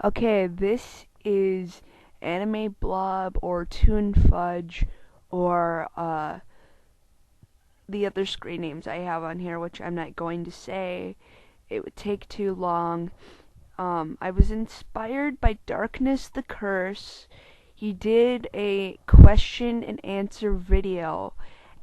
Okay, this is AnimeBlob or Toon Fudge or the other screen names I have on here, which I'm not going to say. It would take too long. I was inspired by Darknessthecurse. He did a question and answer video,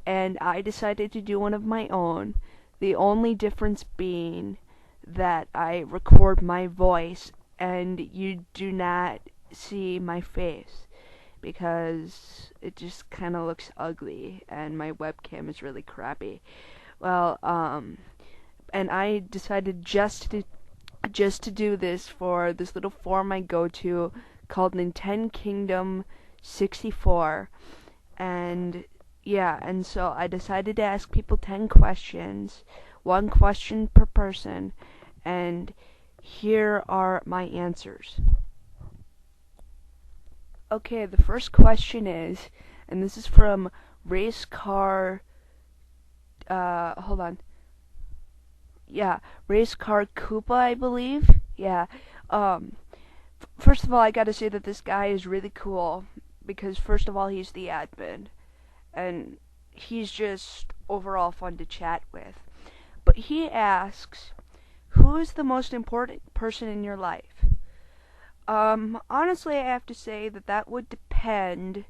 and I decided to do one of my own. The only difference being that I record my voice and you do not see my face because it just kind of looks ugly and my webcam is really crappy. Well, and I decided just to do this for this little forum I go to called NintenKingdom 64, and yeah, and so I decided to ask people 10 questions, one question per person, and here are my answers. Okay, the first question is, and this is from Race Car, hold on. Yeah, Race Car Koopa, I believe. Yeah. First of all, I gotta say that this guy is really cool because first of all, he's the admin, and he's just overall fun to chat with. But he asks, who is the most important person in your life? Honestly, I have to say that would depend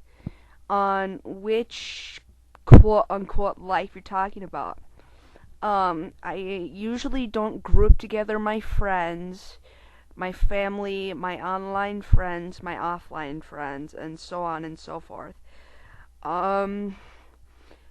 on which quote unquote life you're talking about. I usually don't group together my friends, my family, my online friends, my offline friends, and so on and so forth. Um,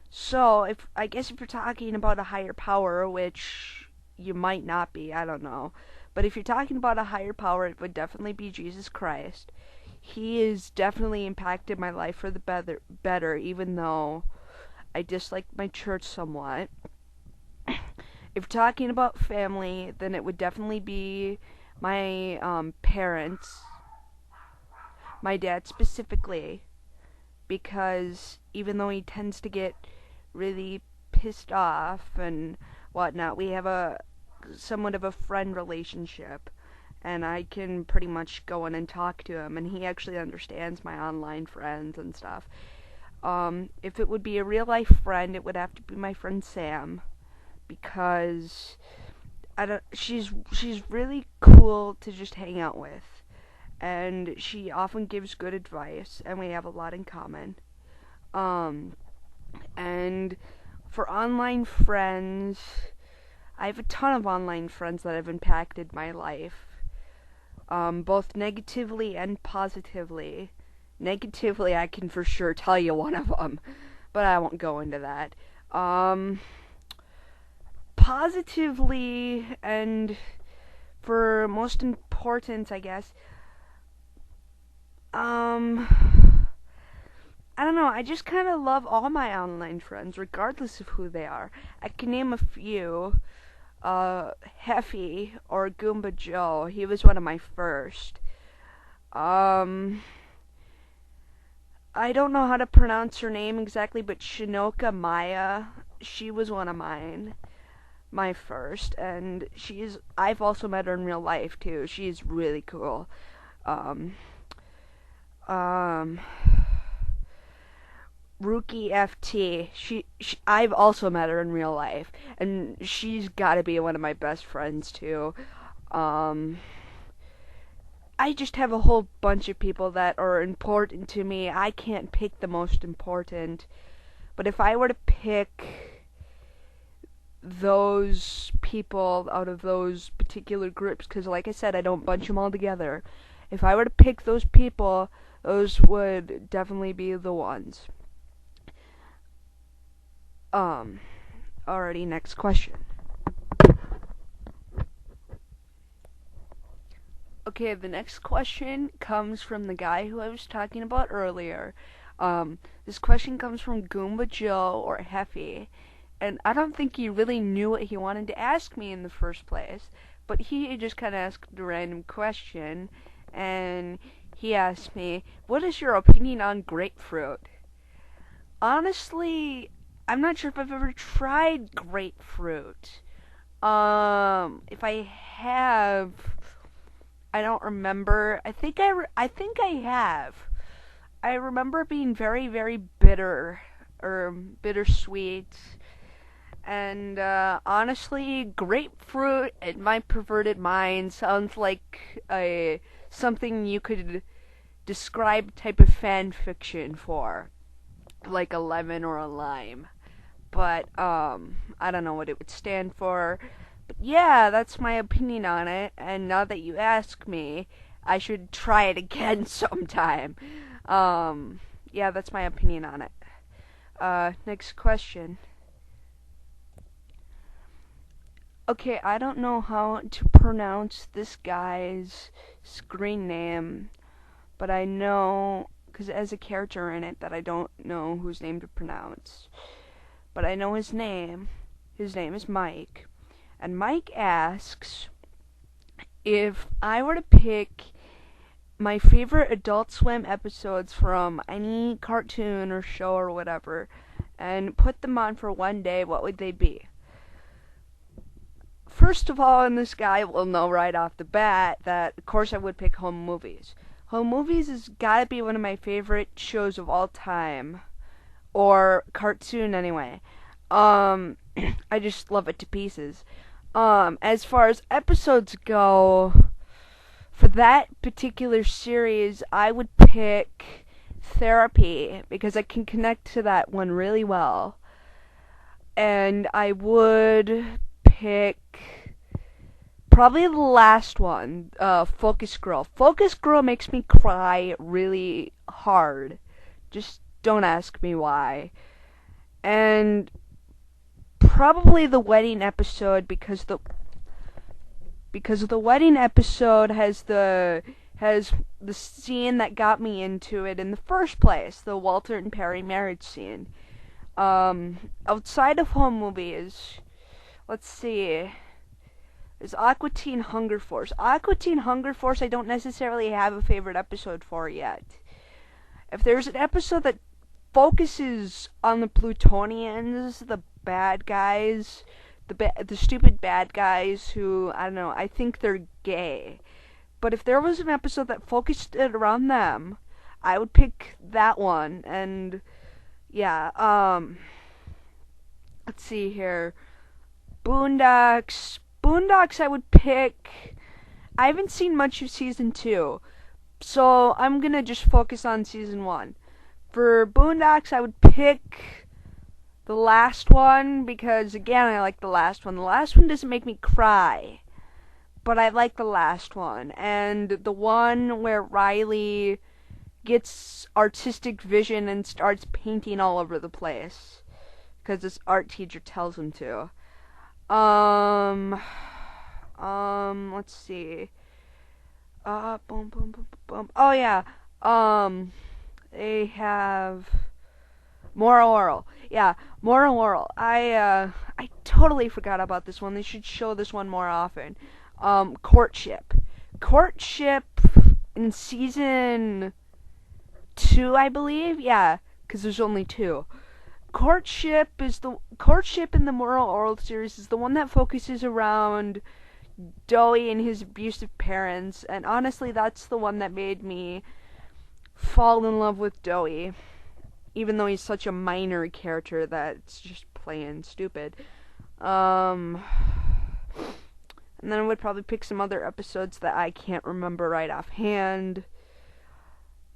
so I guess if you're talking about a higher power, which you might not be, I don't know. But if you're talking about a higher power, it would definitely be Jesus Christ. He has definitely impacted my life for the better, even though I dislike my church somewhat. If you're talking about family, then it would definitely be my parents, my dad specifically, because even though he tends to get really pissed off and whatnot, we have a somewhat of a friend relationship, and I can pretty much go in and talk to him, and he actually understands my online friends and stuff. If it would be a real life friend, it would have to be my friend Sam, because she's really cool to just hang out with, and she often gives good advice, and we have a lot in common. And for online friends, I have a ton of online friends that have impacted my life, both negatively and positively. Negatively, I can for sure tell you one of them, but I won't go into that. Positively, and for most important, I guess, I don't know, I just kind of love all my online friends, regardless of who they are. I can name a few. Heffy, or Goomba Joe, he was one of my first. I don't know how to pronounce her name exactly, but Shinoka Maya, she was one of mine. My first, and I've also met her in real life too. She's really cool. Um, um, Rookie FT. I've also met her in real life, and she's got to be one of my best friends too. Um, I just have a whole bunch of people that are important to me. I can't pick the most important, but if I were to pick those people out of those particular groups, because like I said, I don't bunch them all together. If I were to pick those people, those would definitely be the ones. Alrighty, next question. Okay, the next question comes from the guy who I was talking about earlier. This question comes from Goomba Joe, or Heffy, and I don't think he really knew what he wanted to ask me in the first place, but he just kind of asked a random question, and he asked me, what is your opinion on grapefruit? Honestly, I'm not sure if I've ever tried grapefruit. If I have, I don't remember. I think I have. I remember being very, very bitter or bittersweet. And honestly, grapefruit in my perverted mind sounds like a something you could describe type of fan fiction for, like a lemon or a lime. But I don't know what it would stand for. But yeah, that's my opinion on it. And now that you ask me, I should try it again sometime. Um, yeah, that's my opinion on it. Next question. Okay, I don't know how to pronounce this guy's screen name, but I know, because it has a character in it that I don't know whose name to pronounce. But I know his name. His name is Mike. And Mike asks if I were to pick my favorite Adult Swim episodes from any cartoon or show or whatever, and put them on for one day, what would they be? First of all, and this guy will know right off the bat that, of course, I would pick Home Movies. Home Movies has gotta be one of my favorite shows of all time. Or cartoon, anyway. I just love it to pieces. As far as episodes go, for that particular series, I would pick Therapy, because I can connect to that one really well. And I would pick probably the last one, Focus Girl. Focus Girl makes me cry really hard. Just don't ask me why. And probably the wedding episode, because the wedding episode has the scene that got me into it in the first place, the Walter and Perry marriage scene. Outside of Home Movies, let's see. There's Aqua Teen Hunger Force. Aqua Teen Hunger Force I don't necessarily have a favorite episode for yet. If there's an episode that focuses on the Plutonians, the bad guys, the stupid bad guys who, I don't know, I think they're gay. But if there was an episode that focused it around them, I would pick that one. And yeah, let's see here. Boondocks. Boondocks I would pick. I haven't seen much of season 2, so I'm gonna just focus on season 1. For Boondocks, I would pick the last one, because again, I like the last one. The last one doesn't make me cry, but I like the last one. And the one where Riley gets artistic vision and starts painting all over the place, because his art teacher tells him to. Let's see. Boom, boom, boom, boom. Oh yeah. They have Moral Oral. Yeah, Moral Oral. I totally forgot about this one. They should show this one more often. Courtship. Courtship in season 2, I believe. Yeah, because there's only 2. Courtship in the Moral Oral series is the one that focuses around Doey and his abusive parents, and honestly, that's the one that made me fall in love with Doey, even though he's such a minor character that's just plain stupid. And then I would probably pick some other episodes that I can't remember right offhand.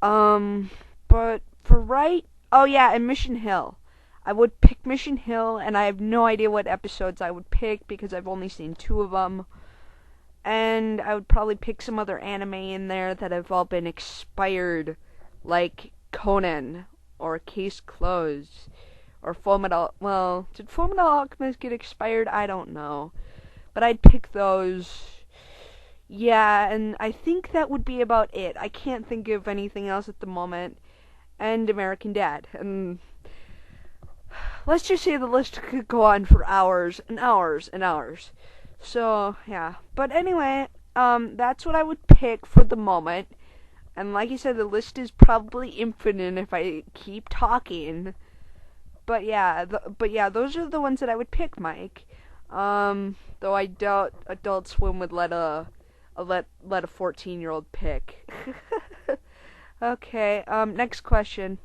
But for right, oh yeah, and Mission Hill. I would pick Mission Hill, and I have no idea what episodes I would pick because I've only seen 2 of them. And I would probably pick some other anime in there that have all been expired, like Conan, or Case Closed, or Fullmetal. Well, did Fullmetal Alchemist get expired? I don't know. But I'd pick those. Yeah, and I think that would be about it. I can't think of anything else at the moment. And American Dad. And let's just say the list could go on for hours and hours and hours. So, yeah. But anyway, that's what I would pick for the moment. And like I said, the list is probably infinite if I keep talking. But yeah, those are the ones that I would pick, Mike. Though I doubt Adult Swim would let a let a 14-year-old pick. Okay, next question.